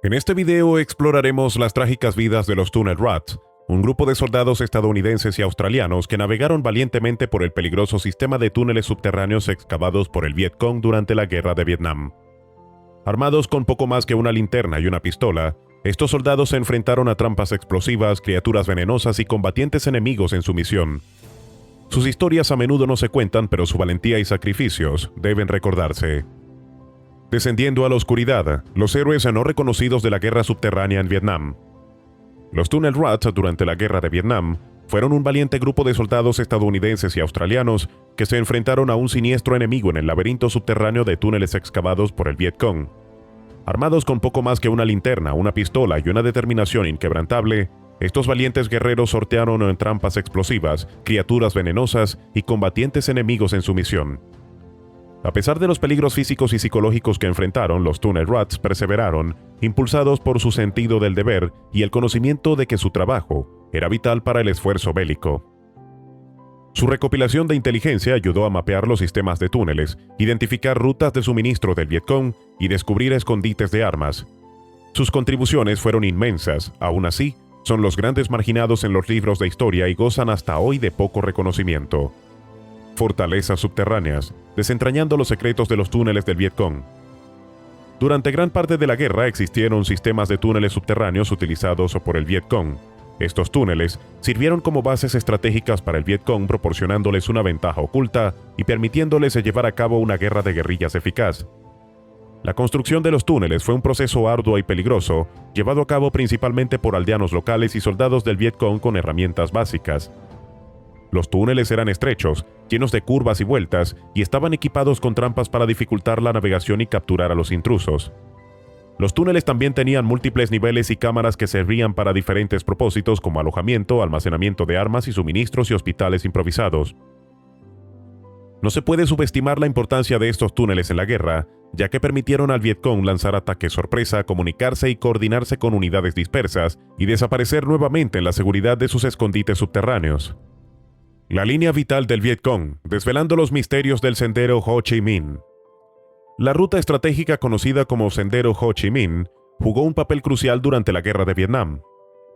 En este video exploraremos las trágicas vidas de los Tunnel Rats, un grupo de soldados estadounidenses y australianos que navegaron valientemente por el peligroso sistema de túneles subterráneos excavados por el Viet Cong durante la Guerra de Vietnam. Armados con poco más que una linterna y una pistola, estos soldados se enfrentaron a trampas explosivas, criaturas venenosas y combatientes enemigos en su misión. Sus historias a menudo no se cuentan, pero su valentía y sacrificios deben recordarse. Descendiendo a la oscuridad, los héroes no reconocidos de la guerra subterránea en Vietnam. Los Tunnel Rats durante la Guerra de Vietnam fueron un valiente grupo de soldados estadounidenses y australianos que se enfrentaron a un siniestro enemigo en el laberinto subterráneo de túneles excavados por el Viet Cong. Armados con poco más que una linterna, una pistola y una determinación inquebrantable, estos valientes guerreros sortearon trampas explosivas, criaturas venenosas y combatientes enemigos en su misión. A pesar de los peligros físicos y psicológicos que enfrentaron, los Tunnel Rats perseveraron, impulsados por su sentido del deber y el conocimiento de que su trabajo era vital para el esfuerzo bélico. Su recopilación de inteligencia ayudó a mapear los sistemas de túneles, identificar rutas de suministro del Viet Cong y descubrir escondites de armas. Sus contribuciones fueron inmensas, aún así, son los grandes marginados en los libros de historia y gozan hasta hoy de poco reconocimiento. Fortalezas subterráneas, desentrañando los secretos de los túneles del Viet Cong. Durante gran parte de la guerra existieron sistemas de túneles subterráneos utilizados por el Viet Cong. Estos túneles sirvieron como bases estratégicas para el Viet Cong, proporcionándoles una ventaja oculta y permitiéndoles llevar a cabo una guerra de guerrillas eficaz. La construcción de los túneles fue un proceso arduo y peligroso, llevado a cabo principalmente por aldeanos locales y soldados del Viet Cong con herramientas básicas. Los túneles eran estrechos, llenos de curvas y vueltas, y estaban equipados con trampas para dificultar la navegación y capturar a los intrusos. Los túneles también tenían múltiples niveles y cámaras que servían para diferentes propósitos como alojamiento, almacenamiento de armas y suministros y hospitales improvisados. No se puede subestimar la importancia de estos túneles en la guerra, ya que permitieron al Viet Cong lanzar ataques sorpresa, comunicarse y coordinarse con unidades dispersas, y desaparecer nuevamente en la seguridad de sus escondites subterráneos. La línea vital del Viet Cong, desvelando los misterios del Sendero Ho Chi Minh. La ruta estratégica conocida como Sendero Ho Chi Minh jugó un papel crucial durante la Guerra de Vietnam.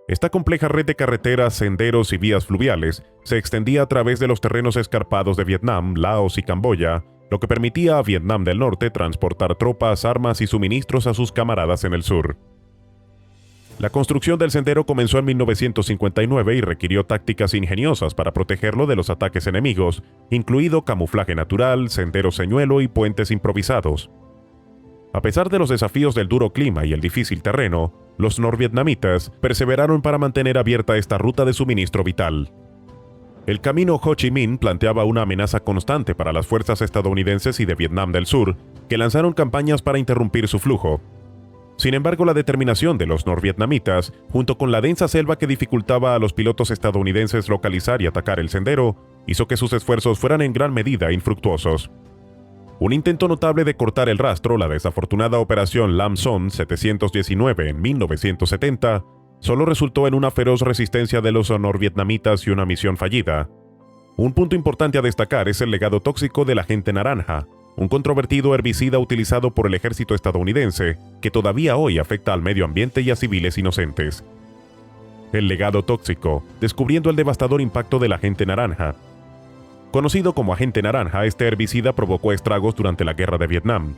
Esta compleja red de carreteras, senderos y vías fluviales se extendía a través de los terrenos escarpados de Vietnam, Laos y Camboya, lo que permitía a Vietnam del Norte transportar tropas, armas y suministros a sus camaradas en el sur. La construcción del sendero comenzó en 1959 y requirió tácticas ingeniosas para protegerlo de los ataques enemigos, incluido camuflaje natural, sendero señuelo y puentes improvisados. A pesar de los desafíos del duro clima y el difícil terreno, los norvietnamitas perseveraron para mantener abierta esta ruta de suministro vital. El camino Ho Chi Minh planteaba una amenaza constante para las fuerzas estadounidenses y de Vietnam del Sur, que lanzaron campañas para interrumpir su flujo. Sin embargo, la determinación de los norvietnamitas, junto con la densa selva que dificultaba a los pilotos estadounidenses localizar y atacar el sendero, hizo que sus esfuerzos fueran en gran medida infructuosos. Un intento notable de cortar el rastro, la desafortunada Operación Lam Son 719 en 1970, solo resultó en una feroz resistencia de los norvietnamitas y una misión fallida. Un punto importante a destacar es el legado tóxico del agente naranja, un controvertido herbicida utilizado por el ejército estadounidense que todavía hoy afecta al medio ambiente y a civiles inocentes. El legado tóxico, descubriendo el devastador impacto del agente naranja. Conocido como agente naranja, este herbicida provocó estragos durante la Guerra de Vietnam.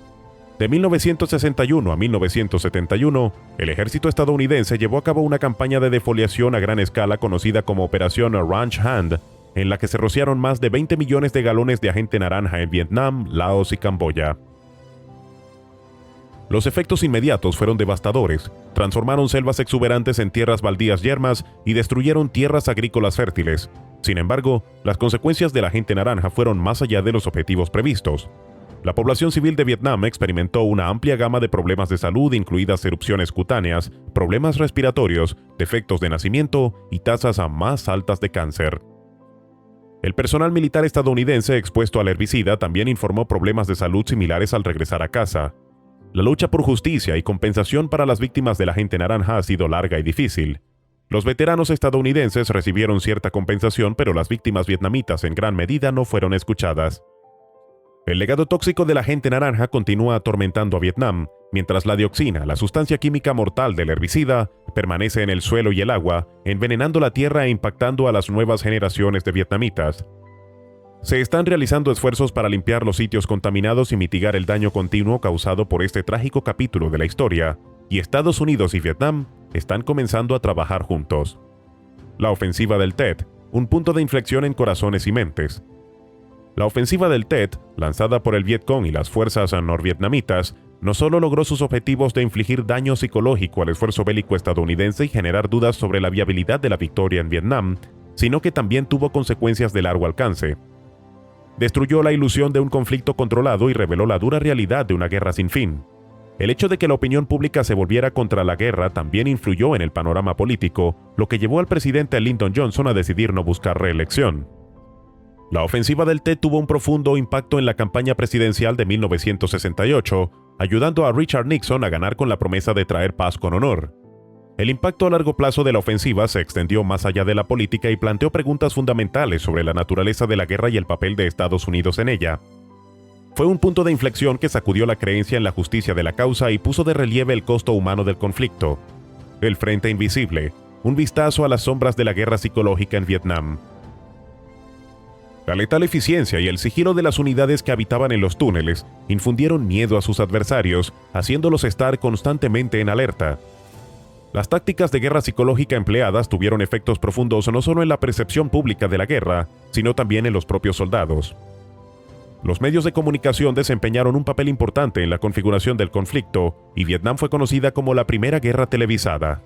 De 1961 a 1971, el ejército estadounidense llevó a cabo una campaña de defoliación a gran escala conocida como Operación Ranch Hand, en la que se rociaron más de 20 millones de galones de agente naranja en Vietnam, Laos y Camboya. Los efectos inmediatos fueron devastadores, transformaron selvas exuberantes en tierras baldías yermas y destruyeron tierras agrícolas fértiles. Sin embargo, las consecuencias del agente naranja fueron más allá de los objetivos previstos. La población civil de Vietnam experimentó una amplia gama de problemas de salud, incluidas erupciones cutáneas, problemas respiratorios, defectos de nacimiento y tasas más altas de cáncer. El personal militar estadounidense expuesto al herbicida también informó problemas de salud similares al regresar a casa. La lucha por justicia y compensación para las víctimas del agente naranja ha sido larga y difícil. Los veteranos estadounidenses recibieron cierta compensación, pero las víctimas vietnamitas en gran medida no fueron escuchadas. El legado tóxico del agente naranja continúa atormentando a Vietnam, mientras la dioxina, la sustancia química mortal del herbicida, permanece en el suelo y el agua, envenenando la tierra e impactando a las nuevas generaciones de vietnamitas. Se están realizando esfuerzos para limpiar los sitios contaminados y mitigar el daño continuo causado por este trágico capítulo de la historia, y Estados Unidos y Vietnam están comenzando a trabajar juntos. La ofensiva del Tet, un punto de inflexión en corazones y mentes. La ofensiva del Tet, lanzada por el Vietcong y las fuerzas norvietnamitas, no solo logró sus objetivos de infligir daño psicológico al esfuerzo bélico estadounidense y generar dudas sobre la viabilidad de la victoria en Vietnam, sino que también tuvo consecuencias de largo alcance. Destruyó la ilusión de un conflicto controlado y reveló la dura realidad de una guerra sin fin. El hecho de que la opinión pública se volviera contra la guerra también influyó en el panorama político, lo que llevó al presidente Lyndon Johnson a decidir no buscar reelección. La ofensiva del Tet tuvo un profundo impacto en la campaña presidencial de 1968, ayudando a Richard Nixon a ganar con la promesa de traer paz con honor. El impacto a largo plazo de la ofensiva se extendió más allá de la política y planteó preguntas fundamentales sobre la naturaleza de la guerra y el papel de Estados Unidos en ella. Fue un punto de inflexión que sacudió la creencia en la justicia de la causa y puso de relieve el costo humano del conflicto. El frente invisible, un vistazo a las sombras de la guerra psicológica en Vietnam. La letal eficiencia y el sigilo de las unidades que habitaban en los túneles infundieron miedo a sus adversarios, haciéndolos estar constantemente en alerta. Las tácticas de guerra psicológica empleadas tuvieron efectos profundos no solo en la percepción pública de la guerra, sino también en los propios soldados. Los medios de comunicación desempeñaron un papel importante en la configuración del conflicto, y Vietnam fue conocida como la primera guerra televisada.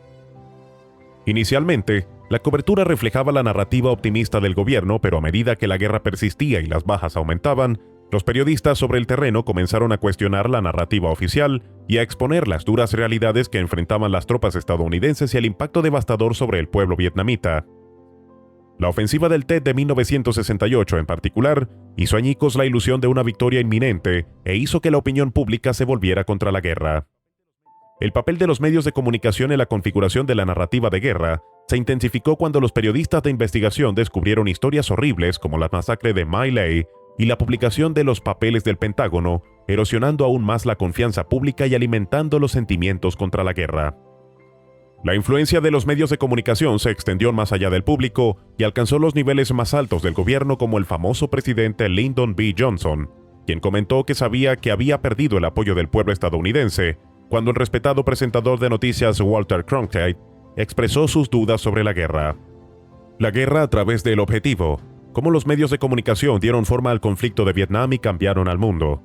Inicialmente, la cobertura reflejaba la narrativa optimista del gobierno, pero a medida que la guerra persistía y las bajas aumentaban, los periodistas sobre el terreno comenzaron a cuestionar la narrativa oficial y a exponer las duras realidades que enfrentaban las tropas estadounidenses y el impacto devastador sobre el pueblo vietnamita. La ofensiva del Tet de 1968, en particular, hizo añicos la ilusión de una victoria inminente e hizo que la opinión pública se volviera contra la guerra. El papel de los medios de comunicación en la configuración de la narrativa de guerra se intensificó cuando los periodistas de investigación descubrieron historias horribles como la masacre de My Lai y la publicación de los papeles del Pentágono, erosionando aún más la confianza pública y alimentando los sentimientos contra la guerra. La influencia de los medios de comunicación se extendió más allá del público y alcanzó los niveles más altos del gobierno, como el famoso presidente Lyndon B. Johnson, quien comentó que sabía que había perdido el apoyo del pueblo estadounidense cuando el respetado presentador de noticias Walter Cronkite expresó sus dudas sobre la guerra. La guerra a través del objetivo, cómo los medios de comunicación dieron forma al conflicto de Vietnam y cambiaron al mundo.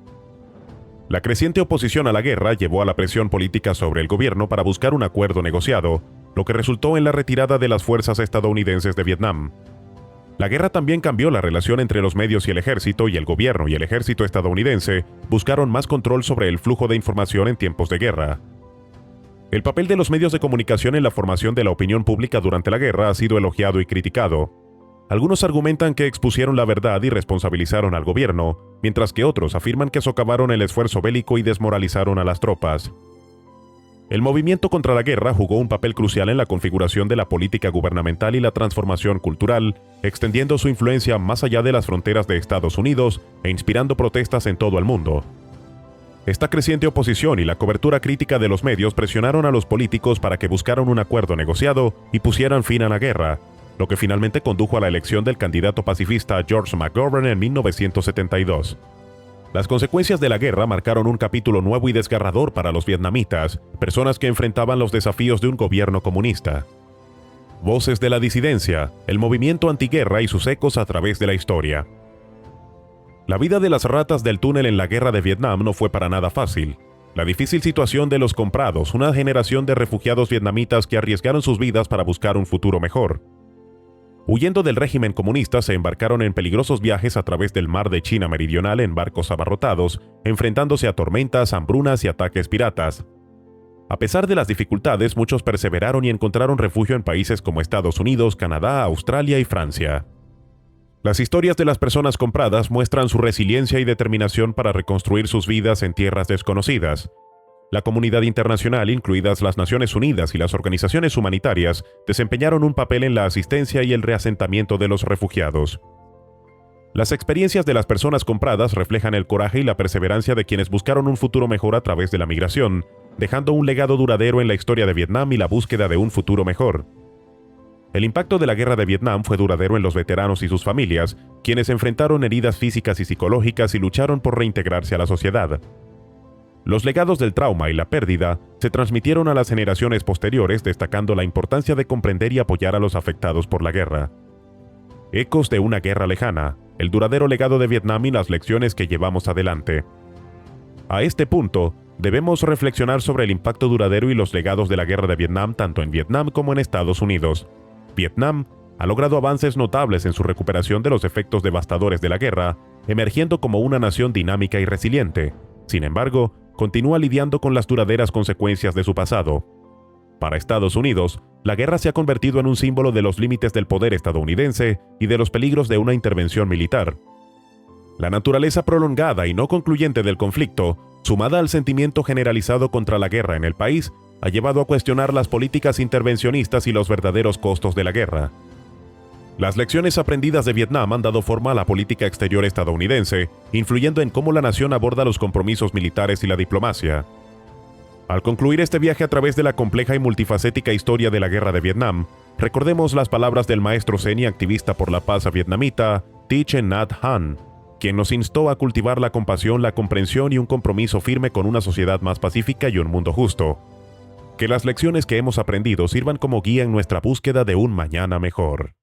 La creciente oposición a la guerra llevó a la presión política sobre el gobierno para buscar un acuerdo negociado, lo que resultó en la retirada de las fuerzas estadounidenses de Vietnam. La guerra también cambió la relación entre los medios y el ejército, y el gobierno y el ejército estadounidense buscaron más control sobre el flujo de información en tiempos de guerra. El papel de los medios de comunicación en la formación de la opinión pública durante la guerra ha sido elogiado y criticado. Algunos argumentan que expusieron la verdad y responsabilizaron al gobierno, mientras que otros afirman que socavaron el esfuerzo bélico y desmoralizaron a las tropas. El movimiento contra la guerra jugó un papel crucial en la configuración de la política gubernamental y la transformación cultural, extendiendo su influencia más allá de las fronteras de Estados Unidos e inspirando protestas en todo el mundo. Esta creciente oposición y la cobertura crítica de los medios presionaron a los políticos para que buscaran un acuerdo negociado y pusieran fin a la guerra, lo que finalmente condujo a la elección del candidato pacifista George McGovern en 1972. Las consecuencias de la guerra marcaron un capítulo nuevo y desgarrador para los vietnamitas, personas que enfrentaban los desafíos de un gobierno comunista. Voces de la disidencia, el movimiento antiguerra y sus ecos a través de la historia. La vida de las ratas del túnel en la guerra de Vietnam no fue para nada fácil. La difícil situación de los comprados, una generación de refugiados vietnamitas que arriesgaron sus vidas para buscar un futuro mejor. Huyendo del régimen comunista, se embarcaron en peligrosos viajes a través del mar de China Meridional en barcos abarrotados, enfrentándose a tormentas, hambrunas y ataques piratas. A pesar de las dificultades, muchos perseveraron y encontraron refugio en países como Estados Unidos, Canadá, Australia y Francia. Las historias de las personas compradas muestran su resiliencia y determinación para reconstruir sus vidas en tierras desconocidas. La comunidad internacional, incluidas las Naciones Unidas y las organizaciones humanitarias, desempeñaron un papel en la asistencia y el reasentamiento de los refugiados. Las experiencias de las personas compradas reflejan el coraje y la perseverancia de quienes buscaron un futuro mejor a través de la migración, dejando un legado duradero en la historia de Vietnam y la búsqueda de un futuro mejor. El impacto de la guerra de Vietnam fue duradero en los veteranos y sus familias, quienes enfrentaron heridas físicas y psicológicas y lucharon por reintegrarse a la sociedad. Los legados del trauma y la pérdida se transmitieron a las generaciones posteriores, destacando la importancia de comprender y apoyar a los afectados por la guerra. Ecos de una guerra lejana, el duradero legado de Vietnam y las lecciones que llevamos adelante. A este punto, debemos reflexionar sobre el impacto duradero y los legados de la guerra de Vietnam tanto en Vietnam como en Estados Unidos. Vietnam ha logrado avances notables en su recuperación de los efectos devastadores de la guerra, emergiendo como una nación dinámica y resiliente. Sin embargo, continúa lidiando con las duraderas consecuencias de su pasado. Para Estados Unidos, la guerra se ha convertido en un símbolo de los límites del poder estadounidense y de los peligros de una intervención militar. La naturaleza prolongada y no concluyente del conflicto, sumada al sentimiento generalizado contra la guerra en el país, ha llevado a cuestionar las políticas intervencionistas y los verdaderos costos de la guerra. Las lecciones aprendidas de Vietnam han dado forma a la política exterior estadounidense, influyendo en cómo la nación aborda los compromisos militares y la diplomacia. Al concluir este viaje a través de la compleja y multifacética historia de la guerra de Vietnam, recordemos las palabras del maestro zen y activista por la paz vietnamita Thich Nhat Hanh, quien nos instó a cultivar la compasión, la comprensión y un compromiso firme con una sociedad más pacífica y un mundo justo. Que las lecciones que hemos aprendido sirvan como guía en nuestra búsqueda de un mañana mejor.